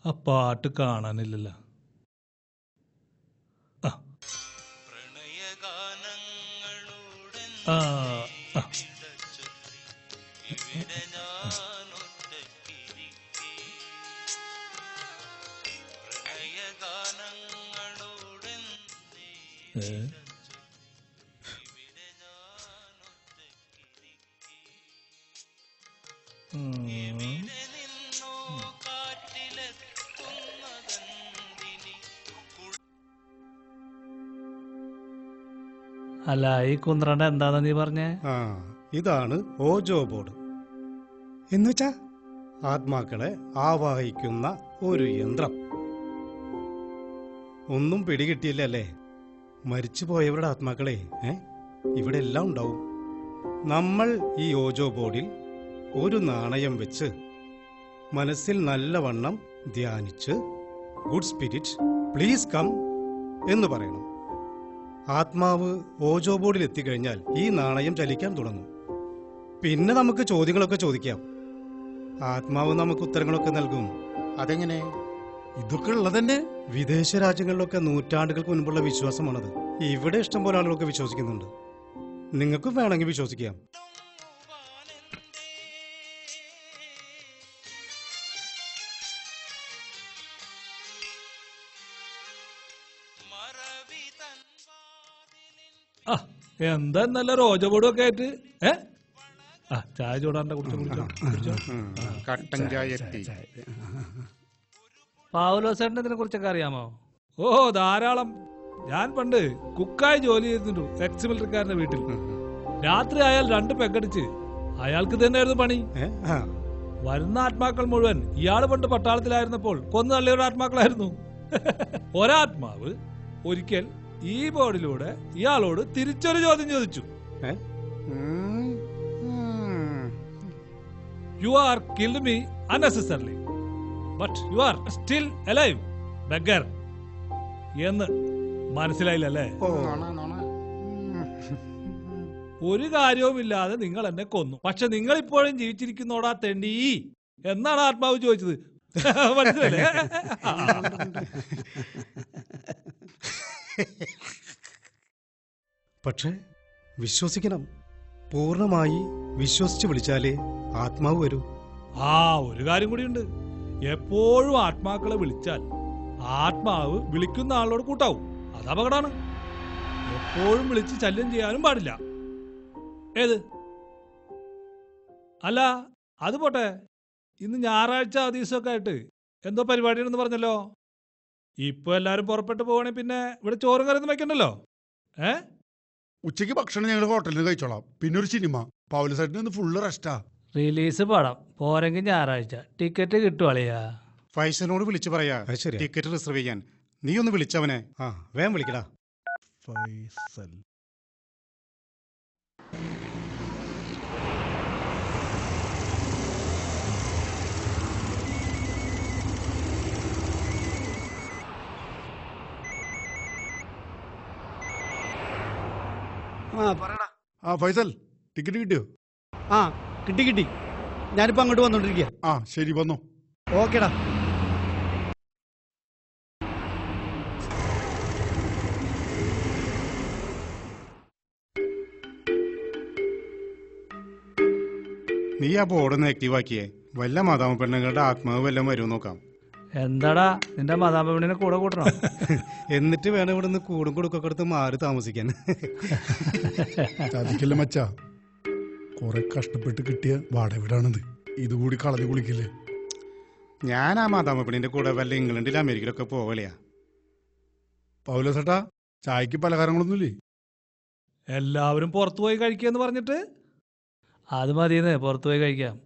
ആ പാട്ട് കാണാനില്ലല്ലോ. ആ ആ അല്ല, ഈ കുന്ത്രണ്ട എന്താന്ന് നീ പറഞ്ഞേ? ഇതാണ് ഓജോ ബോർഡ്. എന്നുവെച്ചാ ആത്മാക്കളെ ആവാഹിക്കുന്ന ഒരു യന്ത്രം. ഒന്നും പിടികിട്ടിയില്ലല്ലേ? മരിച്ചുപോയവരുടെ ആത്മാക്കളെ ഇവിടെ എല്ലാം ഉണ്ടാവും. നമ്മൾ ഈ ഓജോ ബോർഡിൽ ഒരു നാണയം വെച്ച് മനസ്സിൽ നല്ലവണ്ണം ധ്യാനിച്ച് ഗുഡ് സ്പിരിറ്റ് പ്ലീസ് കം എന്ന് പറയണം. ആത്മാവ് ഓജോ ബോർഡിൽ എത്തിക്കഴിഞ്ഞാൽ ഈ നാണയം ചലിക്കാൻ തുടങ്ങും. പിന്നെ നമുക്ക് ചോദ്യങ്ങളൊക്കെ ചോദിക്കാം. ആത്മാവ് നമുക്ക് ഉത്തരങ്ങളൊക്കെ നൽകും. അതെങ്ങനെ? ഇതൊക്കെ ഉള്ളതന്നെ വിദേശ രാജ്യങ്ങളിലൊക്കെ നൂറ്റാണ്ടുകൾക്ക് മുൻപുള്ള വിശ്വാസമാണത്. ഇവിടെ ഇഷ്ടംപോലെ ആളുകളൊക്കെ വിശ്വസിക്കുന്നുണ്ട്. നിങ്ങൾക്കും വേണമെങ്കിൽ വിശ്വസിക്കാം. എന്താ നല്ല റോജബോർഡൊക്കെ ആയിട്ട് ചായ ചൂടാണ്ട കുടിച്ചോ. കട്ടൻ ചായ. പൗലോസേട്ടനെ ഇതിനെ കുറിച്ചൊക്കെ അറിയാമോ? ഓ ധാരാളം. ഞാൻ പണ്ട് കുക്കായി ജോലി ചെയ്തിട്ടുണ്ട് എക്സ് മിലിറ്ററിക്കാരന്റെ വീട്ടിൽ. രാത്രി ആയാൽ 2 പെഗടിച്ച് അയാൾക്ക് തന്നെയായിരുന്നു പണി. വരുന്ന ആത്മാക്കൾ മുഴുവൻ ഇയാള് പണ്ട് പട്ടാളത്തിലായിരുന്നപ്പോൾ കൊന്നു തള്ളിയൊരു ആത്മാക്കളായിരുന്നു. ഒരാത്മാവ് ഒരിക്കൽ ഈ ബോർഡിലൂടെ ഇയാളോട് തിരിച്ചൊരു ചോദ്യം ചോദിച്ചു. You are killed me unnecessarily but you are still alive beggar എന്ന്. മനസ്സിലായില്ലല്ലേ? ഒരു കാര്യവുമില്ലാതെ നിങ്ങൾ എന്നെ കൊന്നു, പക്ഷെ നിങ്ങൾ ഇപ്പോഴും ജീവിച്ചിരിക്കുന്നോടാ തെണ്ടി എന്നാണ് ആത്മാവ് ചോദിച്ചത്. മനസ്സിലല്ലേ? പക്ഷെ വിശ്വസിക്കണം. പൂർണ്ണമായി വിശ്വസിച്ച് വിളിച്ചാലേ ആത്മാവ് വരൂ. ഒരു കാര്യം കൂടിയുണ്ട്. എപ്പോഴും ആത്മാക്കളെ വിളിച്ചാൽ ആത്മാവ് വിളിക്കുന്ന ആളോട് കൂട്ടാവും. അത് അപകടമാണ്. എപ്പോഴും വിളിച്ച് ശല്യം ചെയ്യാനും പാടില്ല. ഏത് അല്ല അത് പോട്ടെ, ഇന്ന് ഞായറാഴ്ച ദിവസമൊക്കെ ആയിട്ട് എന്തോ പരിപാടിയാണെന്ന് പറഞ്ഞല്ലോ. ഇപ്പൊ എല്ലാരും പുറപ്പെട്ടു പോവാണെ പിന്നെ ഇവിടെ ചോറും കറിയൊന്നും വെക്കണ്ടല്ലോ. ഉച്ചയ്ക്ക് ഭക്ഷണം ഞങ്ങൾ ഹോട്ടലിൽ നിന്ന് കഴിച്ചോളാം. പിന്നെ ഒരു സിനിമ. പൗലോസേട്ടന് ഫുള്ള് റെസ്റ്റാ. റിലീസ് പടം പോരെങ്കിൽ ഞായറാഴ്ച ടിക്കറ്റ് കിട്ടുവാളിയാ. ഫൈസലിനോട് വിളിച്ചു പറയാ ടിക്കറ്റ് റിസർവ് ചെയ്യാൻ. നീ ഒന്ന് വിളിച്ചവനെ. വേഗം വിളിക്കടാ. ഫൈസൽ ഫൈസൽ ടിക്കറ്റ് കിട്ടിയോ? കിട്ടി. ഞാനിപ്പോ അങ്ങോട്ട് വന്നോണ്ടിരിക്കുക. ശരി, വന്നോ. ഓക്കേടാ. നീ ആ ബോർഡൊന്ന് ആക്റ്റീവ് ആക്കിയേ. വല്ല മാതാമ പെണ്ണുങ്ങളുടെ ആത്മാവ് വല്ലതും വരുമോ നോക്കാം. എന്താടാ നിന്റെ മാതാമ പെണ്ണിനെ കൂടെ കൂട്ടണം? എന്നിട്ട് വേണം ഇവിടെ നിന്ന് കൂടും കൊടുക്കൊക്കെ എടുത്ത് മാറി താമസിക്കാൻ. ചതിക്കല്ലേ മച്ചാ, കുറെ കഷ്ടപ്പെട്ട് കിട്ടിയ വാടകവിടാണിത്. ഇതുകൂടി കളഞ്ഞു കുളിക്കില്ലേ? ഞാൻ ആ മാതാമ പെണ്ണിന്റെ കൂടെ വല്ല ഇംഗ്ലണ്ടിലും അമേരിക്കയിലൊക്കെ പോവലയാ. പൗലോസേട്ടാ, ചായക്ക് പലഹാരങ്ങളൊന്നുമില്ലേ? എല്ലാവരും പുറത്തു പോയി കഴിക്കാന്ന് പറഞ്ഞിട്ട് അത് മതിയെന്ന്. പുറത്തു പോയി കഴിക്കാം.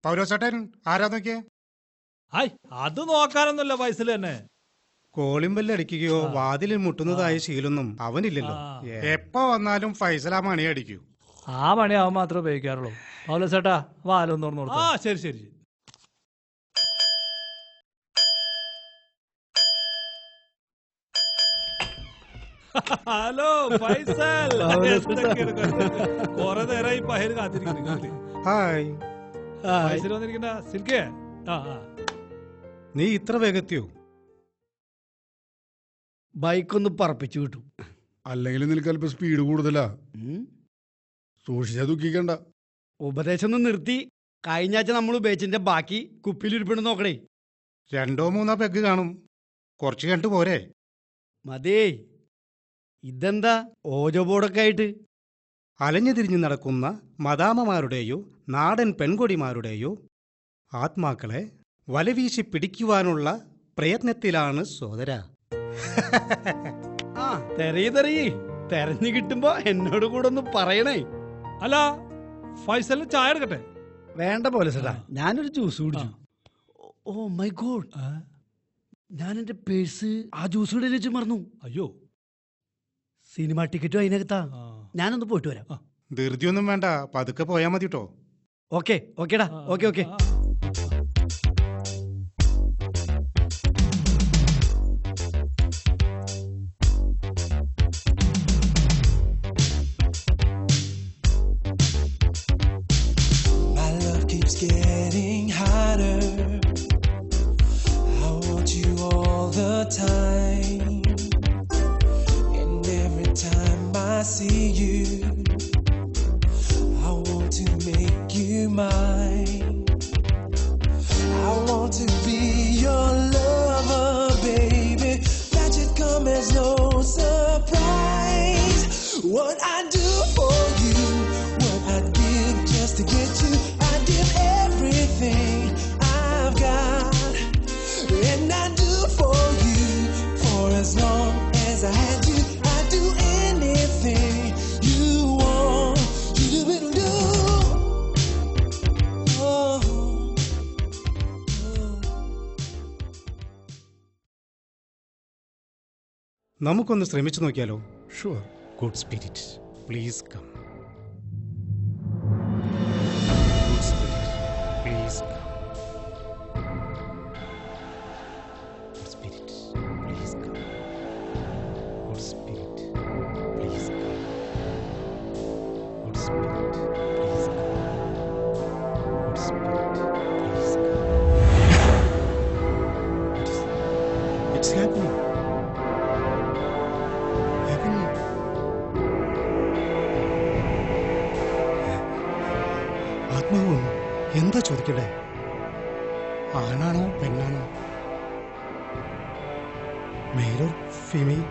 പൗലോസേട്ടൻ ആരാ നോക്കിയേ? അത് നോക്കാനൊന്നുമല്ല, വയസ്സിൽ തന്നെ കോളിംബെല്ല് അടിക്കുകയോ വാതിലിൽ മുട്ടുന്നതായ ശീലൊന്നും അവനില്ലല്ലോ. എപ്പോ വന്നാലും ഫൈസൽ ആ മണി അടിക്കൂ. ആ പണിയാവാൻ മാത്രമേ ഉപയോഗിക്കാറുള്ളൂ. പൗലോസേട്ടാ വാലൊന്ന് തുറന്നു ആ കൊടുത്തു. ശരി ശരി. ഹലോ ഫൈസൽ, കൊറേ നേരമായി പഹര് കാത്തിരിക്കുന്നു. ഹായ്. ഫൈസൽ വന്നിരിക്കണ്ട സിൽക്കേ. ആ ആ നീ ഇത്ര വേഗത്തിയോ? ബൈക്കൊന്ന് പറപ്പിച്ചു കിട്ടും. അല്ലെങ്കിൽ നിനക്ക് അല്പം സ്പീഡ് കൂടുതലാ. സൂക്ഷിച്ചാ ദുഃഖിക്കണ്ട. ഉപദേശം ഒന്ന് നിർത്തി. കഴിഞ്ഞ ആഴ്ച നമ്മൾ ഉപയോഗിച്ചതിന്റെ ബാക്കി കുപ്പിയിലിരിപ്പുണ്ട് നോക്കണേ. 2-3 പെഗ് കാണും. കുറച്ച് കണ്ടു പോരെ? മതേ, ഇതെന്താ ഓജോ ബോർഡൊക്കെ ആയിട്ട്? അലഞ്ഞു തിരിഞ്ഞു നടക്കുന്ന മദാമമാരുടെയോ നാടൻ പെൺകൊടിമാരുടെയോ ആത്മാക്കളെ വലവീശി പിടിക്കുവാനുള്ള പ്രയത്നത്തിലാണ് സോദര. ആ തെരയി തെരഞ്ഞു കിട്ടുമ്പോ എന്നോട് കൂടെ ഒന്ന് പറയണേ. അല്ല ഫൈസലിന് ചായ എടുക്കട്ടെ? വേണ്ട പോലെ ചേട്ടാ, ഞാനൊരു ജ്യൂസ് കുടിച്ചു. ഓ മൈ ഗോഡ്, ഞാൻ എന്റെ പേഴ്സ് ആ ജ്യൂസ് കൂടെ വെച്ച് മറന്നു. അയ്യോ, സിനിമ ടിക്കറ്റും അതിനകത്താ. ഞാനൊന്ന് പോയിട്ട് വരാം. ധൃതിയൊന്നും വേണ്ട, പതുക്കെ പോയാൽ മതി കേട്ടോ. ഓക്കെ ഓക്കേടാ, okay okay. Getting hotter. I want you all the time, and every time I see you, I want to make you mine. I want to be your lover, baby. That should come as no surprise. What I do for you, what I'd give just to get you. Everything I've got, and I do for you. For as long as I had you, I'd do anything you want. You do, do. Oh. നമുക്കൊന്ന് ശ്രമിച്ചു നോക്കിയാലോ? Sure. Good spirit, please come. Please come. Good spirit, please come. Good spirit, please come. Good spirit, please come. Good spirit, please come. It's happening. Happening. ആത്മാവ് എന്താ ചോദിക്കണ്ടേ? ആണാണോ പെണ്ണാണോ? Male or female?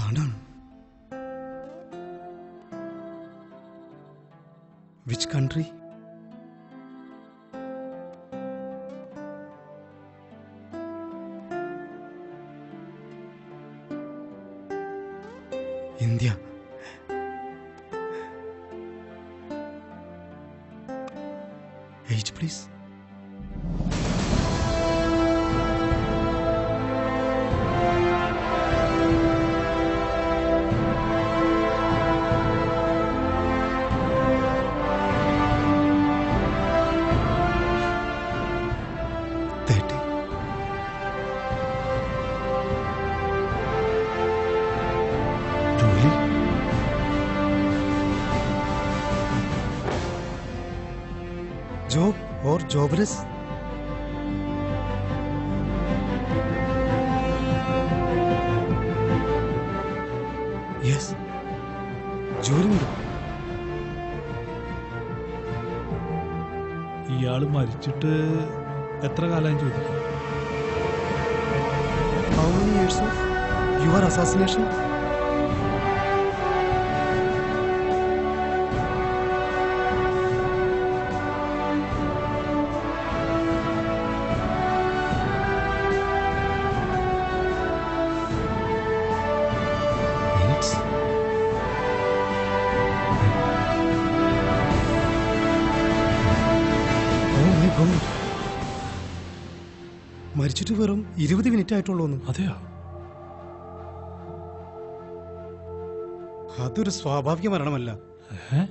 ആണാണ്. Which country? India. Age, please. Job or jobless? Yes. ജോലിയുണ്ട്. ഇയാള് മരിച്ചിട്ട് എത്ര കാലം ചോദിക്കും? How many years of your assassination? മരിച്ചിട്ട് വെറും 20 മിനിറ്റ് ആയിട്ടുള്ളൂ. അതെയോ? അതൊരു സ്വാഭാവിക മരണമല്ല. ഏ?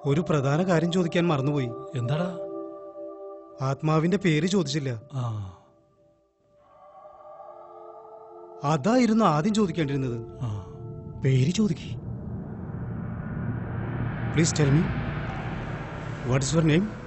ഒരു പ്രധാന കാര്യം ചോദിക്കാൻ മറന്നുപോയി. എന്താടാ? ആത്മാവിന്റെ പേര് ചോദിച്ചില്ല. ആ അതായിരുന്നു ആദ്യം ചോദിക്കേണ്ടിരുന്നത്. ആ പേര് ചോദിക്കേ. Please tell me, what is your name?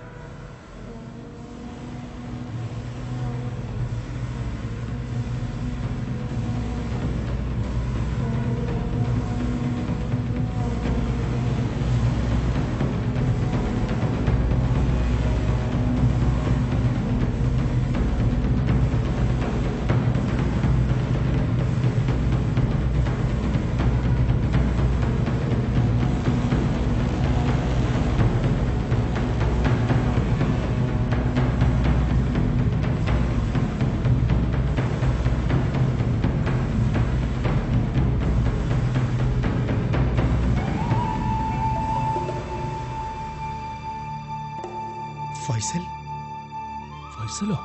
Faisal. ഫൈസലോ?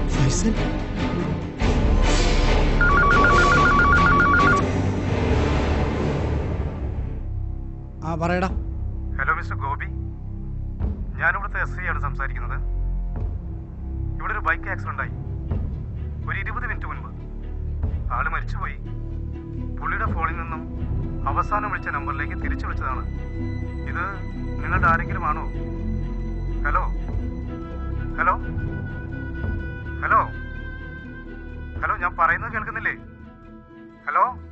ഫൈസൽ ആ പറയടാ. ഹലോ മിസ്റ്റർ ഗോപി, ഞാനിവിടുത്തെ SI ആണ് സംസാരിക്കുന്നത്. ഇവിടെ ഒരു ബൈക്ക് ആക്സിഡന്റ് ആയി. ഒരു 20 മിനിറ്റ് മുൻപ് ആള് മരിച്ചുപോയി. പുള്ളിയുടെ ഫോണിൽ നിന്നും അവസാനം വിളിച്ച നമ്പറിലേക്ക് തിരിച്ചു വിളിച്ചതാണ്. ഇത് നിങ്ങളുടെ ആരെങ്കിലും ആണോ? ഹലോ ഹലോ ഹലോ ഹലോ, ഞാൻ പറയുന്നത് കേൾക്കുന്നില്ലേ? ഹലോ.